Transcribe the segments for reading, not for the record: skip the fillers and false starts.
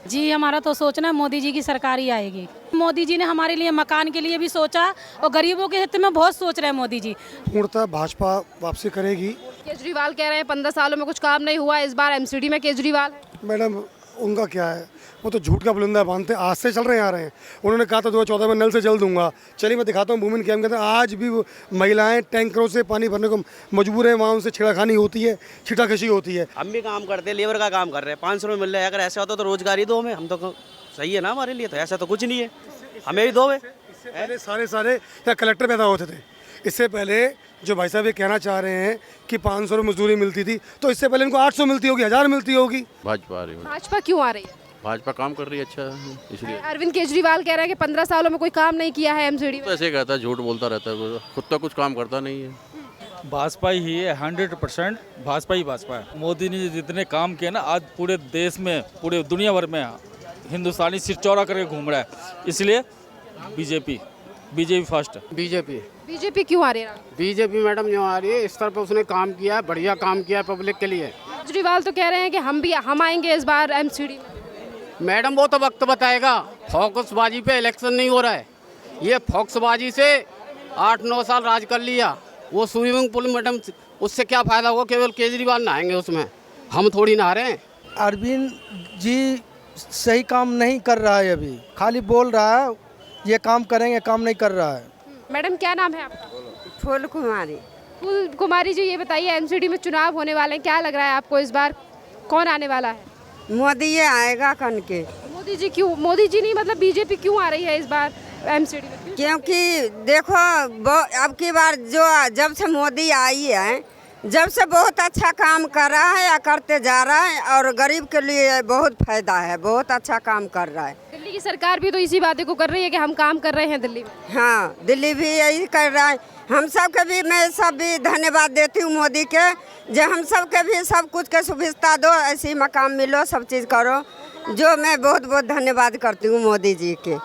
जी हमारा तो सोचना है मोदी जी की सरकार ही आएगी। मोदी जी ने हमारे लिए मकान के लिए भी सोचा और गरीबों के हित में बहुत सोच रहे हैं मोदी जी। पूर्णतः भाजपा वापसी करेगी। केजरीवाल कह रहे हैं 15 सालों में कुछ काम नहीं हुआ, इस बार एमसीडी में केजरीवाल है। मैडम उनका क्या है, वो तो झूठ का बुलंदा बांधते आज से चल रहे हैं, आ रहे हैं। उन्होंने कहा था 2014 में नल से जल दूंगा। चलिए मैं दिखाता हूँ वुमेन कैंप के अंदर आज भी वो महिलाएं टैंकरों से पानी भरने को मजबूर है, वहाँ उनसे छेड़खानी होती है, छिटाखशी होती है। हम भी काम करते हैं, लेबर का काम कर रहे हैं, 500 में मिल रहा है। अगर ऐसा होता तो रोजगारी दो हमें, हम तो सही है ना हमारे लिए। तो ऐसा तो कुछ नहीं है, हमें भी दो है। पहले सारे या कलेक्टर पैदा होते थे। इससे पहले जो भाई साहब ये कहना चाह रहे हैं कि 500 में मजदूरी मिलती थी, तो इससे पहले इनको 800 मिलती होगी, 1000 मिलती होगी। भाजपा आ रही है, भाजपा क्यों आ रही है? भाजपा काम कर रही है अच्छा, इसलिए। अरविंद केजरीवाल कह रहे हैं कि 15 सालों में कोई काम नहीं किया है एमसीडी में। तो ऐसे कहता है, झूठ बोलता रहता है, खुद तो कुछ काम करता नहीं है। भाजपा ही है, 100% भाजपा ही भाजपा है। मोदी ने जितने काम किए ना, आज पूरे देश में, पूरे दुनिया भर में हिंदुस्तानी सिर चौड़ा करके घूम रहा है। इसलिए बीजेपी फर्स्ट। बीजेपी क्यों आ रही है? बीजेपी मैडम जो आ रही है, इस तरह पे उसने काम किया है, बढ़िया काम किया है पब्लिक के लिए। केजरीवाल तो कह रहे हैं कि हम आएंगे इस बार एमसीडी में। मैडम वो तो वक्त बताएगा, फोकसबाजी पे इलेक्शन नहीं हो रहा है। ये फोकसबाजी से 8-9 साल राज कर लिया। वो स्विमिंग पूल मैडम, उससे क्या फ़ायदा होगा? केवल केजरीवाल नहाएंगे उसमें, हम थोड़ी नहा रहे हैं। अरविंद जी सही काम नहीं कर रहा है, अभी खाली बोल रहा है ये काम करेंगे, काम नहीं कर रहा है। मैडम क्या नाम है आपका? फूल कुमारी। फूल कुमारी जी, ये बताइए एमसीडी में चुनाव होने वाले हैं, क्या लग रहा है आपको इस बार कौन आने वाला है? मोदी ये आएगा कन के। मोदी जी क्यों? मोदी जी नहीं, मतलब बीजेपी क्यों आ रही है इस बार एमसीडी में? क्योंकि देखो अब की बार जब से मोदी आई है, जब से बहुत अच्छा काम कर रहा है या करते जा रहा है, और गरीब के लिए बहुत फायदा है, बहुत अच्छा काम कर रहा है। दिल्ली की सरकार भी तो इसी बातें को कर रही है कि हम काम कर रहे हैं दिल्ली में। हाँ, दिल्ली भी यही कर रहा है। हम सब के भी, मैं सब भी धन्यवाद देती हूँ मोदी के, जो हम सब के भी सब कुछ के सुविधा दो, ऐसी मकाम मिलो, सब चीज़ करो, जो मैं बहुत बहुत धन्यवाद करती हूँ मोदी जी के।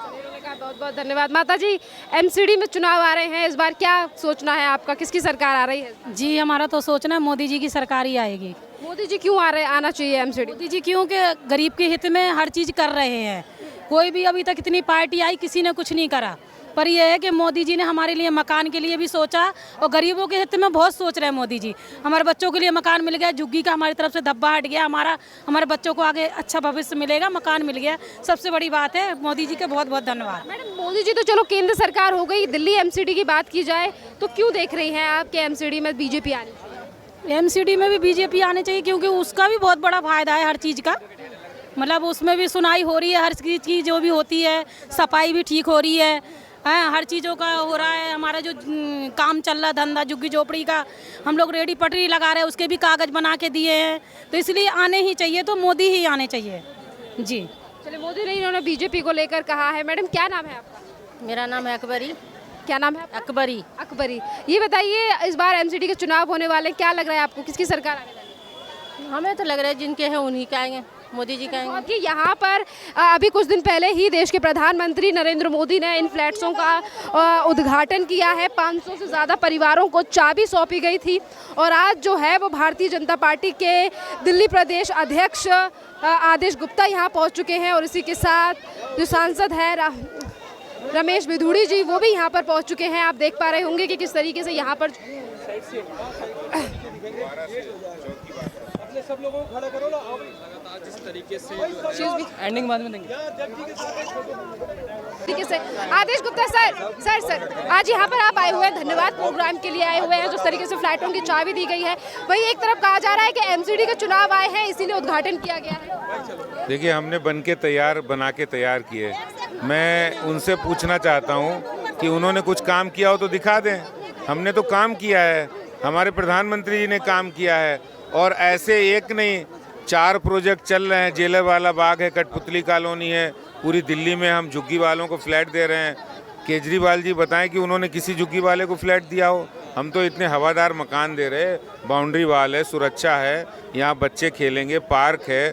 बहुत बहुत धन्यवाद। माता जी, एमसीडी में चुनाव आ रहे हैं, इस बार क्या सोचना है आपका, किसकी सरकार आ रही है? जी हमारा तो सोचना है मोदी जी की सरकार ही आएगी। मोदी जी क्यों आना चाहिए एमसीडी? मोदी जी क्योंकि गरीब के हित में हर चीज़ कर रहे हैं। कोई भी अभी तक इतनी पार्टी आई, किसी ने कुछ नहीं करा, पर यह है कि मोदी जी ने हमारे लिए मकान के लिए भी सोचा और गरीबों के हित में बहुत सोच रहे हैं मोदी जी। हमारे बच्चों के लिए मकान मिल गया, झुग्गी का हमारी तरफ से धब्बा हट गया, हमारे बच्चों को आगे अच्छा भविष्य मिलेगा, मकान मिल गया, सबसे बड़ी बात है। मोदी जी के बहुत बहुत धन्यवाद। मैडम मोदी जी तो चलो केंद्र सरकार हो गई, दिल्ली एमसीडी की बात की जाए तो क्यों देख रही हैं आप कि एमसीडी में बीजेपी आनी चाहिए? एमसीडी में भी बीजेपी आने चाहिए, क्योंकि उसका भी बहुत बड़ा फायदा है हर चीज़ का। मतलब उसमें भी सुनाई हो रही है, हर चीज़ की जो भी होती है, सफाई भी ठीक हो रही है, हर चीज़ों का हो रहा है। हमारा जो काम चल रहा, धंधा झुग्गी झोपड़ी का, हम लोग रेडी पटरी लगा रहे हैं, उसके भी कागज़ बना के दिए हैं। तो इसलिए आने ही चाहिए, तो मोदी ही आने चाहिए जी। चलिए, मोदी ने इन्होंने बीजेपी को लेकर कहा है। मैडम क्या नाम है आपका? मेरा नाम है अकबरी। क्या नाम है आपका? अकबरी। ये बताइए इस बार एमसीडी के चुनाव होने वाले, क्या लग रहा है आपको, किसकी सरकार आने वाली है? हमें तो लग रहा है जिनके हैं उन्हीं के आएंगे, मोदी जी कहेंगे। कि यहाँ पर अभी कुछ दिन पहले ही देश के प्रधानमंत्री नरेंद्र मोदी ने इन फ्लैट्सों का उद्घाटन किया है। 500 से ज़्यादा परिवारों को चाबी सौंपी गई थी, और आज जो है वो भारतीय जनता पार्टी के दिल्ली प्रदेश अध्यक्ष आदेश गुप्ता यहाँ पहुँच चुके हैं, और इसी के साथ जो सांसद है रमेश बिधूड़ी जी, वो भी यहाँ पर पहुँच चुके हैं। आप देख पा रहे होंगे कि किस तरीके से यहाँ पर सब लोगों को खड़ा करो ना, जिस तरीके से एंडिंग बाद में देंगे। तरीके से आदेश गुप्ता सर आज यहाँ पर आप आए हुए हैं, धन्यवाद प्रोग्राम के लिए आए हुए हैं। जिस तरीके से फ्लैटों की चाबी दी गई है, वही एक तरफ कहा जा रहा है कि एमसीडी के चुनाव आए हैं, इसीलिए उद्घाटन किया गया है। देखिए, हमने बना के तैयार किए। मैं उनसे पूछना चाहता हूँ कि उन्होंने कुछ काम किया हो तो दिखा दें। हमने तो काम किया है, हमारे प्रधानमंत्री जी ने काम किया है, और ऐसे एक नहीं 4 प्रोजेक्ट चल रहे हैं। जेलरवाला बाग है, कठपुतली कॉलोनी है, पूरी दिल्ली में हम झुग्गी वालों को फ्लैट दे रहे हैं। केजरीवाल जी बताएं कि उन्होंने किसी झुग्गी वाले को फ्लैट दिया हो। हम तो इतने हवादार मकान दे रहे, बाउंड्री वाल है, सुरक्षा है, यहाँ बच्चे खेलेंगे, पार्क है,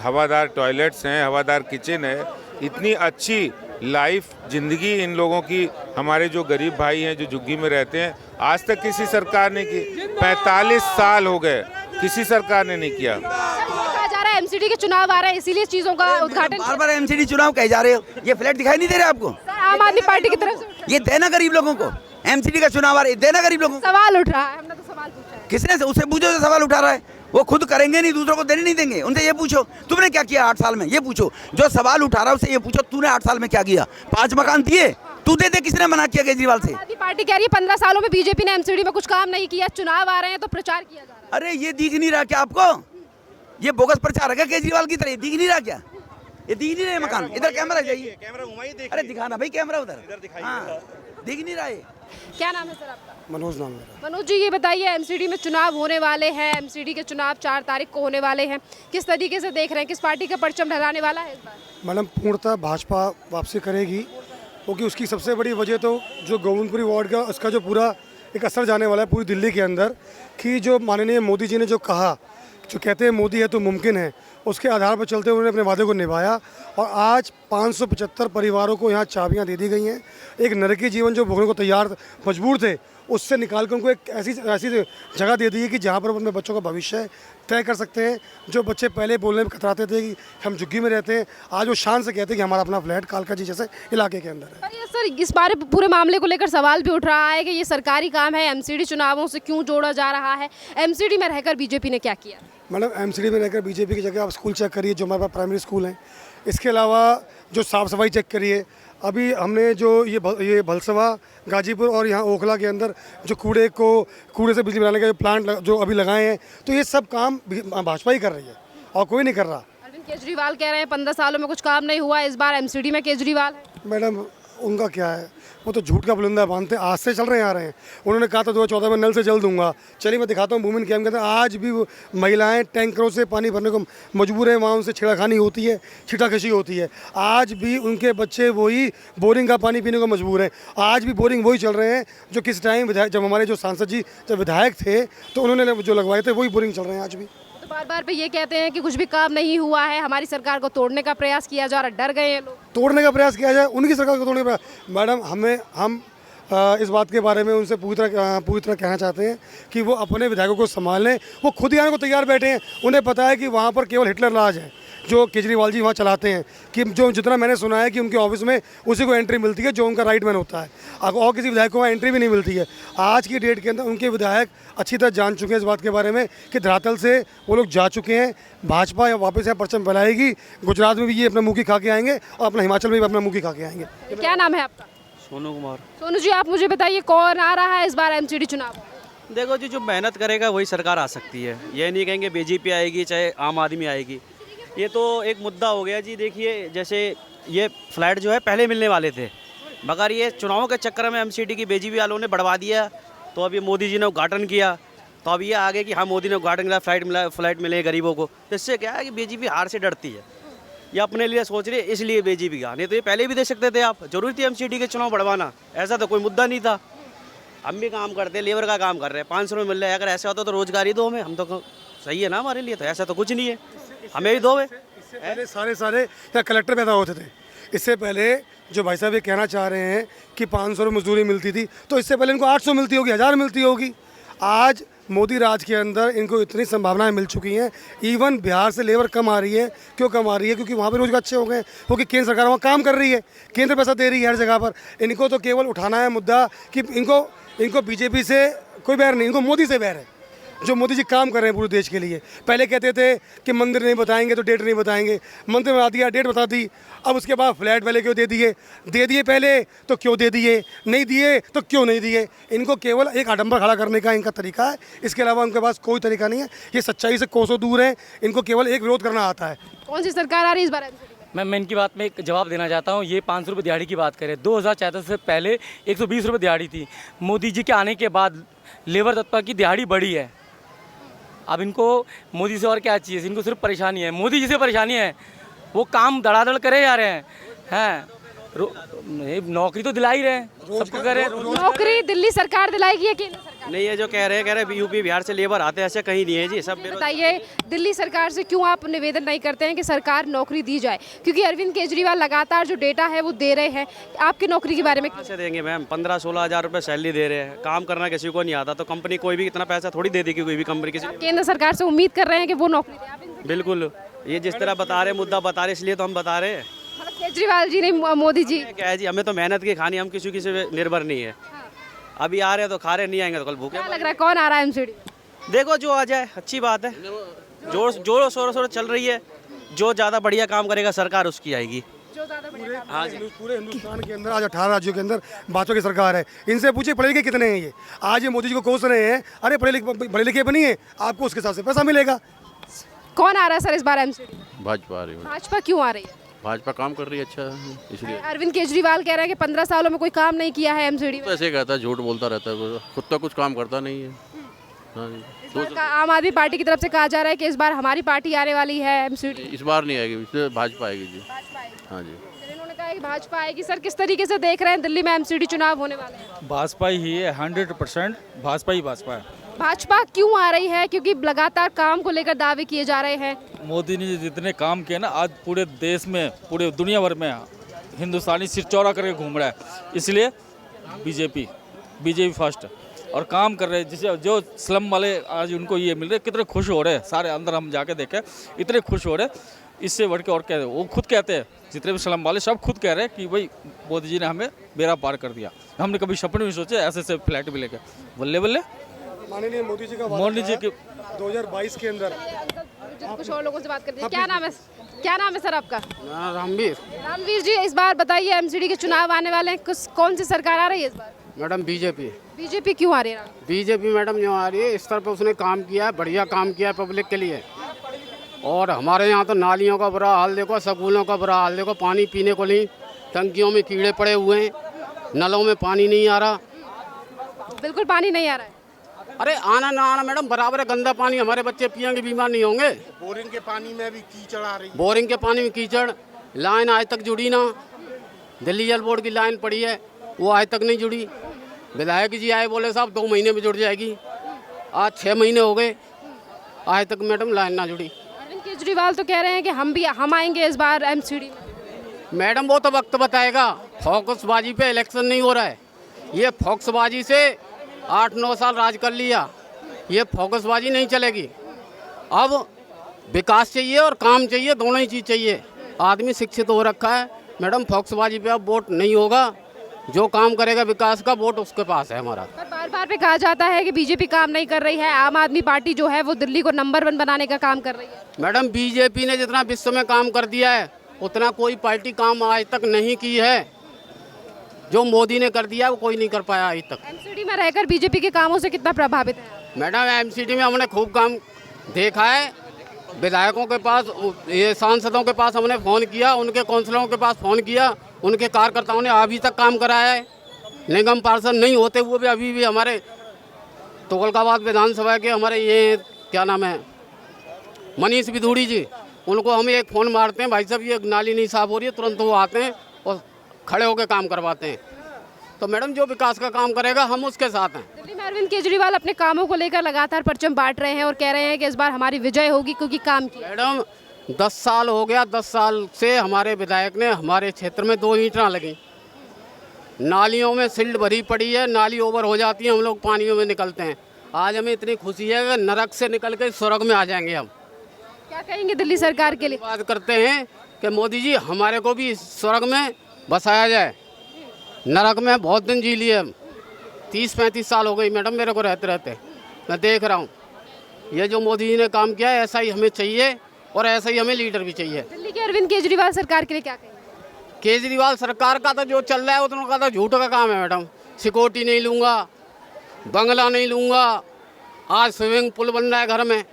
हवादार टॉयलेट्स हैं, हवादार किचन है, इतनी अच्छी लाइफ जिंदगी इन लोगों की, हमारे जो गरीब भाई हैं जो झुग्गी में रहते हैं, आज तक किसी सरकार ने की। 45 साल हो गए, किसी सरकार ने नहीं किया। कहा जा रहा है एमसीडी के चुनाव आ रहे हैं, इसीलिए चीजों का उद्घाटन। बार बार एमसीडी चुनाव कहे जा रहे हो, ये फ्लैट दिखाई नहीं दे रहे आपको? आम आदमी पार्टी की तरफ से ये देना गरीब लोगों को, एमसीडी का चुनाव आ रहा है, देना गरीब लोगों को। सवाल उठ रहा है, हमने तो सवाल पूछा है। किसने से उससे पूछो, जो सवाल उठा रहा है वो खुद करेंगे नहीं, दूसरों को देने नहीं देंगे। उनसे ये पूछो तुमने क्या किया 8 साल में, ये पूछो। जो सवाल उठा रहा है उससे ये पूछो तूने 8 साल में क्या किया। 5 मकान दिए, तू दे दे, किसने मना किया केजरीवाल से? आम आदमी पार्टी कह रही है 15 सालों में बीजेपी ने एमसीडी में कुछ काम नहीं किया, चुनाव आ रहे हैं तो प्रचार किया जा रहा है। अरे ये दिख नहीं रहा क्या आपको? ये बोगस प्रचार है केजरीवाल की तरह, दिख नहीं रहा क्या? ये दिख नहीं रहे मकान। इधर कैमरा जाइए, कैमरा घुमाइए, अरे दिखाना भाई कैमरा उधर, हाँ दिख नहीं रहा है। क्या नाम है सर आपका? मनोज नाम मेरा। मनोज जी, ये बताइए एमसीडी में चुनाव होने वाले हैं, एमसीडी के चुनाव 4 तारीख को होने वाले हैं, किस तरीके से देख रहे हैं, किस पार्टी का परचम लहराने वाला है इस बार? मैडम पूर्णतः भाजपा वापसी करेगी, क्योंकि उसकी सबसे बड़ी वजह तो जो गोविंदपुरी वार्ड का उसका जो पूरा एक असर जाने वाला है पूरी दिल्ली के अंदर, कि जो माननीय मोदी जी ने जो कहा, जो कहते हैं मोदी है तो मुमकिन है, उसके आधार पर चलते उन्होंने अपने वादे को निभाया और आज 575 परिवारों को यहाँ चाबियाँ दे दी गई हैं। एक नरकी जीवन जो भोगने को तैयार मजबूर थे, उससे निकाल कर उनको एक ऐसी जगह दे दी है कि जहाँ पर वो अपने बच्चों का भविष्य तय कर सकते हैं। जो बच्चे पहले बोलने में कतराते थे कि हम झुग्गी में रहते हैं, आज वो शान से कहते हैं कि हमारा अपना फ्लैट कालका जी जैसे इलाके के अंदर है। पर ये सर, इस बारे पूरे मामले को लेकर सवाल भी उठ रहा है कि ये सरकारी काम है, एमसीडी चुनावों से क्यों जोड़ा जा रहा है? एमसीडी में रहकर बीजेपी ने क्या किया? मैडम एमसीडी में रहकर बीजेपी की जगह आप स्कूल चेक करिए, जो हमारे पास प्राइमरी स्कूल हैं। इसके अलावा जो साफ़ सफाई चेक करिए। अभी हमने जो ये भलसवा, गाजीपुर और यहाँ ओखला के अंदर जो कूड़े से बिजली बनाने के प्लांट जो अभी लगाए हैं, तो ये सब काम भाजपा ही कर रही है और कोई नहीं कर रहा। अरविंद केजरीवाल कह रहे हैं 15 सालों में कुछ काम नहीं हुआ, इस बार एमसीडी में केजरीवाल है। मैडम उनका क्या है, वो तो झूठ का बुलंदा बांधते आज से चल रहे आ रहे हैं। उन्होंने कहा था 2014 में नल से जल दूंगा। चलिए मैं दिखाता हूँ वुमेन कैंप के अंदर आज भी महिलाएं टैंकरों से पानी भरने को मजबूर हैं, वहाँ उनसे छेड़खानी होती है, छिटाखशी होती है। आज भी उनके बच्चे वही बोरिंग का पानी पीने को मजबूर हैं। आज भी बोरिंग वही चल रहे हैं जो किस टाइम जब हमारे जो सांसद जी जब विधायक थे तो उन्होंने जो लगवाए थे वही बोरिंग चल रहे हैं आज भी। तो बार बार पे ये कहते हैं कि कुछ भी काम नहीं हुआ है, हमारी सरकार को तोड़ने का प्रयास किया जा रहा, डर गए हैं लोग। तोड़ने का प्रयास किया जाए, उनकी सरकार को तोड़ने का प्रयास। मैडम हम इस बात के बारे में उनसे पूरी तरह कहना चाहते हैं कि वो अपने विधायकों को संभाल लें। वो खुद ही आने को तैयार बैठे हैं। उन्हें पता है कि वहाँ पर केवल हिटलर राज है जो केजरीवाल जी वहाँ चलाते हैं, कि जो जितना मैंने सुना है कि उनके ऑफिस में उसी को एंट्री मिलती है जो उनका राइट मैन होता है, और किसी विधायक को वहाँ एंट्री भी नहीं मिलती है। आज की डेट के अंदर उनके विधायक अच्छी तरह जान चुके हैं इस बात के बारे में कि धरातल से वो लोग जा चुके हैं। भाजपा या वापस यहाँ परचम फैलाएगी, गुजरात में भी ये अपना मुँह की खा के आएंगे और अपना हिमाचल में भी अपना मुँह की खा के आएंगे। क्या नाम है आपका? सोनू कुमार। सोनू जी, आप मुझे बताइए कौन आ रहा है इस बार एमसीडी चुनाव? देखो जी, जो मेहनत करेगा वही सरकार आ सकती है। ये नहीं कहेंगे बीजेपी आएगी चाहे आम आदमी आएगी, ये तो एक मुद्दा हो गया जी। देखिए जैसे ये फ्लैट जो है पहले मिलने वाले थे, मगर ये चुनावों के चक्कर में एमसीडी की बीजेपी वालों ने बढ़वा दिया। तो अब ये मोदी जी ने उद्घाटन किया, तो अब ये आगे कि हाँ मोदी ने उद्घाटन किया, फ्लैट मिले गरीबों को। तो इससे क्या है कि बीजेपी हार से डरती है, ये अपने लिए सोच रही है, इसलिए बीजेपी का। नहीं तो ये पहले भी दे सकते थे आप, जरूरी थी एमसीडी के चुनाव बढ़वाना, ऐसा तो कोई मुद्दा नहीं था। हम भी काम करते हैं, लेबर का काम कर रहे हैं, 500 में मिल रहा है। अगर ऐसा होता तो रोजगारी दो हमें, हम तो सही है ना हमारे लिए। तो ऐसा तो कुछ नहीं है, हमें ही दो। इससे पहले सारे यहाँ कलेक्टर पैदा होते थे। इससे पहले जो भाई साहब ये कहना चाह रहे हैं कि 500 रुपये मजदूरी मिलती थी, तो इससे पहले इनको 800 मिलती होगी, 1000 मिलती होगी। आज मोदी राज के अंदर इनको इतनी संभावनाएं मिल चुकी हैं। इवन बिहार से लेबर कम आ रही है। क्यों कम आ रही है? क्योंकि वहाँ पे रोजगार अच्छे हो गए, क्योंकि केंद्र सरकार वहाँ काम कर रही है, केंद्र पैसा दे रही है हर जगह पर। इनको तो केवल उठाना है मुद्दा कि इनको बीजेपी से कोई बैर नहीं, इनको मोदी से बैर है। जो मोदी जी काम कर रहे हैं पूरे देश के लिए। पहले कहते थे कि मंदिर नहीं बताएंगे तो डेट नहीं बताएंगे, मंदिर बता दिया, डेट बता दी। अब उसके बाद फ्लैट वाले क्यों दे दिए पहले तो क्यों दे दिए, नहीं दिए तो क्यों नहीं दिए। इनको केवल एक आडंबर खड़ा करने का इनका तरीका है, इसके अलावा उनके पास कोई तरीका नहीं है। ये सच्चाई से कोसों दूर है, इनको केवल एक विरोध करना आता है। कौन सी सरकार आ रही है इस बार? मैं इनकी बात में एक जवाब देना चाहता हूँ। ये 500 रुपये दिहाड़ी की बात करें, 2014 से पहले 120 रुपये दिहाड़ी थी। मोदी जी के आने के बाद लेबर तत्व की दिहाड़ी बढ़ी है। अब इनको मोदी से और क्या चाहिए? इनको सिर्फ परेशानी है, मोदी जी से परेशानी है। वो काम धड़ाधड़ करे जा रहे हैं, नौकरी तो दिला ही रहे हैं, सबको करे। नौकरी दिल्ली सरकार दिलाएगी या केंद्र सरकार? नहीं, ये जो कह रहे हैं यूपी बिहार से लेबर आते हैं, ऐसे कहीं नहीं है जी। सब बताइए, दिल्ली सरकार से क्यों आप निवेदन नहीं करते हैं कि सरकार नौकरी दी जाए? क्योंकि अरविंद केजरीवाल लगातार जो डेटा है वो दे रहे हैं। आपकी नौकरी के बारे में कैसे देंगे मैम? 15-16 हज़ार रुपये सैलरी दे रहे हैं, काम करना किसी को नहीं आता, तो कंपनी कोई भी इतना पैसा थोड़ी दे देगी, कोई भी कंपनी किसी। केंद्र सरकार से उम्मीद कर रहे हैं कि वो नौकरी दे? आप इन- बिल्कुल, ये जिस तरह बता रहे, मुद्दा बता रहे, इसलिए तो हम बता रहे हैं। मतलब केजरीवाल जी ने, मोदी जी क्या है जी, हमें तो मेहनत की खानी, हम किसी से निर्भर नहीं है। अभी आ रहे हैं तो खा रहे, नहीं आएंगे तो कल भूखे। क्या लग रहा है कौन आ रहा है एमसीडी? देखो जो आ जाए, अच्छी बात है। जोर शोर चल रही है, जो ज़्यादा बढ़िया काम करेगा सरकार उसकी आएगी। जो ज़्यादा बढ़िया काम हाँ जी। पूरे हिंदुस्तान के अंदर आज 18 राज्यों के अंदर भाजपा की सरकार है। इनसे पूछिए पढ़े लिखे कितने हैं ये। आज ये मोदी जी को कोस रहे हैं, अरे पढ़े लिखे बनी है, आपको उसके हिसाब से पैसा मिलेगा। कौन आ रहा है सर इस बार एमसीडी? भाजपा आ रही है। भाजपा क्यों आ रही है? भाजपा काम कर रही है अच्छा, इसलिए। अरविंद केजरीवाल कह रहे हैं कि 15 सालों में कोई काम नहीं किया है एमसीडी में। तो ऐसे कहता है, झूठ बोलता रहता है, खुद तो कुछ काम करता नहीं है। हाँ जी। इस बार आम आदमी पार्टी की तरफ से कहा जा रहा है कि इस बार हमारी पार्टी आने वाली है एमसीडी। इस बार नहीं आएगी, इसलिए भाजपा आएगी जी। हाँ जी। इन्होंने कहा कि भाजपा आएगी। सर किस तरीके से देख रहे हैं दिल्ली में एमसीडी चुनाव होने वाले हैं? भाजपा ही है, 100% भाजपा ही भाजपा है। भाजपा क्यों आ रही है? क्योंकि लगातार काम को लेकर दावे किए जा रहे हैं। मोदी ने जितने काम किए ना, आज पूरे देश में, पूरे दुनिया भर में हिंदुस्तानी सिर चौड़ा करके घूम रहा है, इसलिए बीजेपी फर्स्ट और काम कर रहे हैं। जिसे जो स्लम वाले आज उनको ये मिल रहे, कितने खुश हो रहे हैं सारे, अंदर हम जाके देखे इतने खुश हो रहे हैं। इससे बढ़ के और कह रहे, वो खुद कहते हैं, जितने भी स्लम वाले सब खुद कह रहे हैं कि भाई मोदी जी ने हमें बेड़ा पार कर दिया। हमने कभी सपने में सोचे ऐसे फ्लैट मिलेगा। बल्ले बल्ले माननीय मोदी जी का मोदी जी के 2022 के अंदर। कुछ और लोगों से बात करते हैं। क्या नाम है सर आपका? रामवीर। रामवीर जी, इस बार बताइए एमसीडी के चुनाव आने वाले हैं, कौन सी सरकार आ रही है इस बार? Madam BJP. बीजेपी क्यों आ रही है? बीजेपी मैडम जो आ रही है, इस तरह पे उसने काम किया है, बढ़िया काम किया है पब्लिक के लिए। और हमारे यहाँ तो नालियों का बुरा हाल देखो, स्कूलों का बुरा हाल देखो, पानी पीने को नहीं, टंकियों में कीड़े पड़े हुए हैं, नलों में पानी नहीं आ रहा। बिल्कुल पानी नहीं आ रहा है। अरे आना ना आना मैडम बराबर है, गंदा पानी, हमारे बच्चे पियेंगे बीमार नहीं होंगे। बोरिंग के पानी में भी कीचड़ आ रही। बोरिंग के पानी में कीचड़, लाइन आज तक जुड़ी ना। दिल्ली जल बोर्ड की लाइन पड़ी है, वो आज तक नहीं जुड़ी। विधायक जी आए, बोले साहब 2 महीने में जुड़ जाएगी, आज 6 महीने हो गए, आज तक मैडम लाइन ना जुड़ी। अरविंद केजरीवाल तो कह रहे हैं कि हम आएंगे इस बार एमसीडी में। मैडम वो तो वक्त बताएगा, फोकसबाजी पे इलेक्शन नहीं हो रहा है। ये फोकसबाजी से 8-9 साल राज कर लिया, ये फोकसबाजी नहीं चलेगी। अब विकास चाहिए और काम चाहिए, दोनों ही चीज़ चाहिए। आदमी शिक्षित हो रखा है मैडम, फोकसबाजी पे अब वोट नहीं होगा। जो काम करेगा विकास का, वोट उसके पास है हमारा। पर बार बार पे कहा जाता है कि बीजेपी काम नहीं कर रही है, आम आदमी पार्टी जो है वो दिल्ली को नंबर 1 बनाने का काम कर रही है। मैडम बीजेपी ने जितना विश्व में काम कर दिया है, उतना कोई पार्टी काम आज तक नहीं की है। जो मोदी ने कर दिया वो कोई नहीं कर पाया आज तक। एमसीडी में रहकर बीजेपी के कामों से कितना प्रभावित है? मैडम एमसीडी में हमने खूब काम देखा है। विधायकों के पास, ये सांसदों के पास हमने फ़ोन किया, उनके काउंसिलरों के पास फ़ोन किया, उनके कार्यकर्ताओं ने अभी तक काम कराया है। निगम पार्षद नहीं होते हुए भी अभी भी हमारे तुगलकाबाद विधानसभा के हमारे ये क्या नाम है, मनीष विधूड़ी जी, उनको हम एक फ़ोन मारते हैं, भाई साहब ये नाली नहीं साफ हो रही है, तुरंत वो आते हैं और खड़े होकर काम करवाते हैं। तो मैडम जो विकास का काम करेगा हम उसके साथ हैं। दिल्ली में अरविंद केजरीवाल अपने कामों को लेकर लगातार परचम बांट रहे हैं और कह रहे हैं कि इस बार हमारी विजय होगी क्योंकि काम किया। मैडम 10 साल हो गया, 10 साल से हमारे विधायक ने हमारे क्षेत्र में 2 ईंटें लगी, नालियों में सिल्ट भरी पड़ी है, नाली ओवर हो जाती है, हम लोग पानियों में निकलते हैं। आज हमें इतनी खुशी है कि नरक से निकल के स्वर्ग में आ जाएंगे हम। क्या कहेंगे दिल्ली सरकार के लिए? बात करते हैं कि मोदी जी हमारे को भी स्वर्ग में बसाया जाए। नरक में बहुत दिन जी लिए हम, 30-35 साल हो गई मैडम मेरे को रहते रहते, मैं देख रहा हूँ। ये जो मोदी जी ने काम किया है, ऐसा ही हमें चाहिए और ऐसा ही हमें लीडर भी चाहिए। दिल्ली के अरविंद केजरीवाल सरकार के लिए क्या कहेंगे? केजरीवाल सरकार का तो जो चल रहा है उतना का तो झूठ का काम है मैडम। सिक्योरिटी नहीं लूँगा, बंगला नहीं लूँगा, आज स्विमिंग पूल बन रहा है घर में,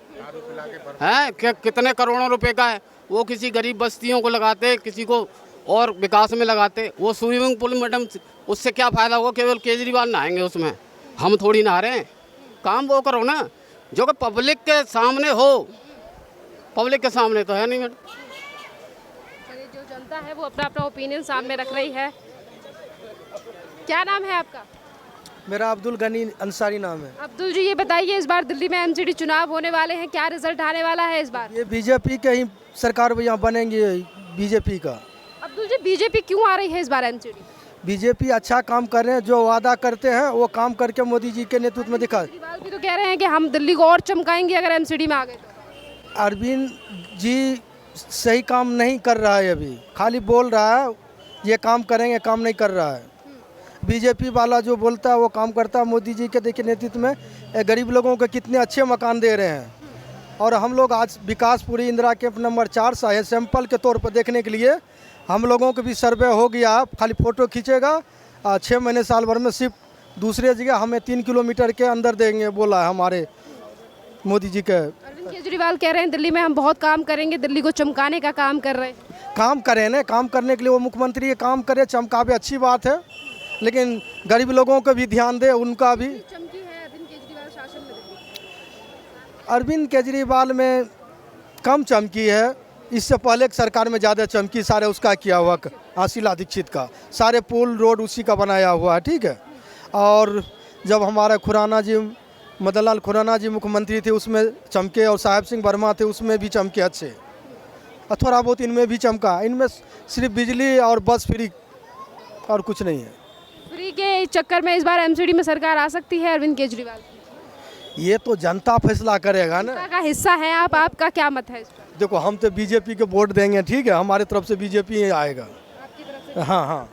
है कितने करोड़ों रुपए का है, वो किसी गरीब बस्तियों को लगाते, किसी को और विकास में लगाते। वो स्विमिंग पूल मैडम उससे क्या फ़ायदा होगा, केवल केजरीवाल नहाएंगे उसमें, हम थोड़ी नहा रहे हैं। काम वो करो ना जो कि पब्लिक के सामने हो, पब्लिक के सामने तो है नहीं मैडम। जो जनता है वो अपना अपना ओपिनियन सामने रख रही है। क्या नाम है आपका? मेरा अब्दुल गनी अंसारी नाम है। अब्दुल जी, ये बताइए इस बार दिल्ली में एमसीडी चुनाव होने वाले हैं, क्या रिजल्ट आने वाला है इस बार? ये बीजेपी के ही सरकार यहाँ बनेंगी, बीजेपी का। अब्दुल जी, बीजेपी क्यों आ रही है इस बार एमसीडी? बीजेपी अच्छा काम कर रहे हैं, जो वादा करते हैं वो काम करके मोदी जी के नेतृत्व में दिखा। केजरीवाल भी तो कह रहे हैं कि हम दिल्ली को और चमकाएंगे अगर एमसीडी में आ गए तो। अरविंद जी सही काम नहीं कर रहा है, अभी खाली बोल रहा है ये काम करेंगे, काम नहीं कर रहा है। बीजेपी वाला जो बोलता है वो काम करता है। मोदी जी के देखिए नेतृत्व में गरीब लोगों को कितने अच्छे मकान दे रहे हैं। और हम लोग आज विकासपुरी इंदिरा कैंप नंबर 4 से आए सैंपल के तौर पर देखने के लिए। हम लोगों को भी सर्वे हो गया, खाली फ़ोटो खींचेगा 6 महीने साल भर में सिर्फ दूसरे जगह हमें 3 किलोमीटर के अंदर देंगे, बोला है हमारे मोदी जी के। अरविंद केजरीवाल कह रहे हैं दिल्ली में हम बहुत काम करेंगे, दिल्ली को चमकाने का काम कर रहे हैं। काम करें ना, काम करने के लिए वो मुख्यमंत्री ये काम करे, चमकावे, अच्छी बात है, लेकिन गरीब लोगों को भी ध्यान दे, उनका भी। चमकी है अरविंद केजरीवाल शासन में दिल्ली? अरविंद केजरीवाल में कम चमकी है, इससे पहले की सरकार में ज़्यादा चमकी। सारे उसका किया हुआ शीला दीक्षित का, सारे पुल रोड उसी का बनाया हुआ है, ठीक है। और जब हमारा खुराना जी, मदन लाल खुराना जी मुख्यमंत्री थे उसमें चमके, और साहेब सिंह वर्मा थे उसमें भी चमके अच्छे, और थोड़ा बहुत इनमें भी चमका। इनमें सिर्फ बिजली और बस फ्री और कुछ नहीं है। फ्री के चक्कर में इस बार एमसीडी में सरकार आ सकती है अरविंद केजरीवाल? ये तो जनता फैसला करेगा ना। जनता का हिस्सा है आप, आपका क्या मत है इस पर? देखो हम तो बीजेपी के वोट देंगे, ठीक है, हमारे तरफ से बीजेपी ही आएगा। आपकी तरफ से? हाँ हाँ।